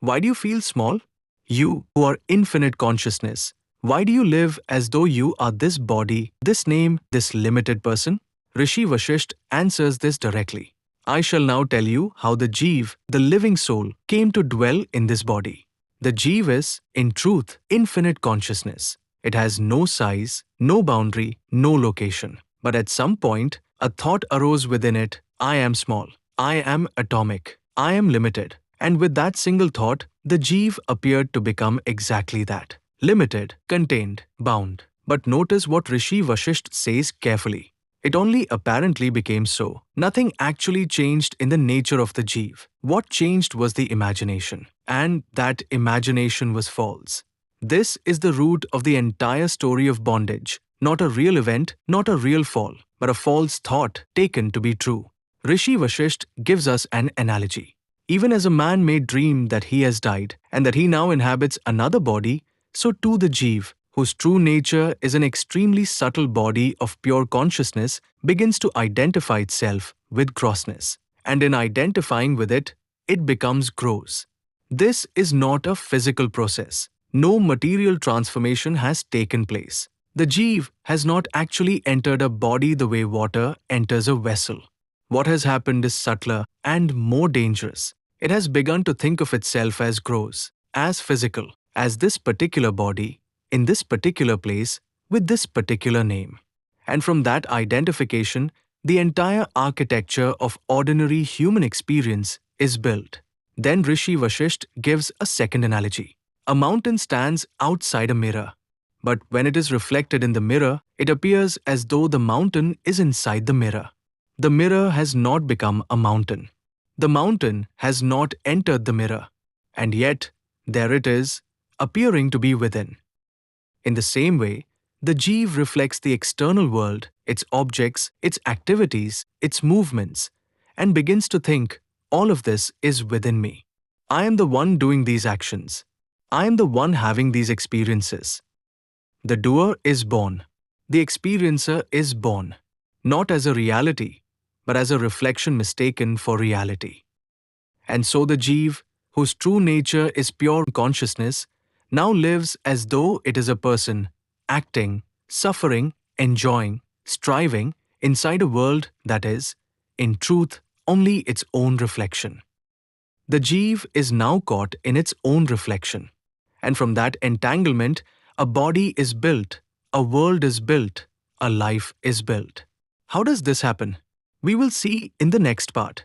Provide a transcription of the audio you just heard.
Why do you feel small? You, who are infinite consciousness, why do you live as though you are this body, this name, this limited person? Ṛṣi Vasiṣṭha answers this directly. I shall now tell you how the jiva, the living soul, came to dwell in this body. The jiva is, in truth, infinite consciousness. It has no size, no boundary, no location. But at some point, a thought arose within it: I am small, I am atomic, I am limited. And with that single thought, the jiva appeared to become exactly that: limited, contained, bound. But notice what Ṛṣi Vasiṣṭha says carefully. It only apparently became so. Nothing actually changed in the nature of the jiva. What changed was the imagination. And that imagination was false. This is the root of the entire story of bondage. Not a real event, not a real fall, but a false thought taken to be true. Ṛṣi Vasiṣṭha gives us an analogy. Even as a man may dream that he has died and that he now inhabits another body, so too the jiva, whose true nature is an extremely subtle body of pure consciousness, begins to identify itself with grossness. And in identifying with it, it becomes gross. This is not a physical process. No material transformation has taken place. The jiva has not actually entered a body the way water enters a vessel. What has happened is subtler and more dangerous. It has begun to think of itself as gross, as physical, as this particular body, in this particular place, with this particular name. And from that identification, the entire architecture of ordinary human experience is built. Then Ṛṣi Vasiṣṭha gives a second analogy. A mountain stands outside a mirror, but when it is reflected in the mirror, it appears as though the mountain is inside the mirror. The mirror has not become a mountain. The mountain has not entered the mirror, and yet there it is, appearing to be within. In the same way, the jiva reflects the external world, its objects, its activities, its movements, and begins to think, all of this is within me. I am the one doing these actions. I am the one having these experiences. The doer is born. The experiencer is born, not as a reality, but as a reflection mistaken for reality. And so the jiva, whose true nature is pure consciousness, now lives as though it is a person, acting, suffering, enjoying, striving inside a world that is, in truth, only its own reflection. The jiva is now caught in its own reflection. And from that entanglement, a body is built, a world is built, a life is built. How does this happen? We will see in the next part.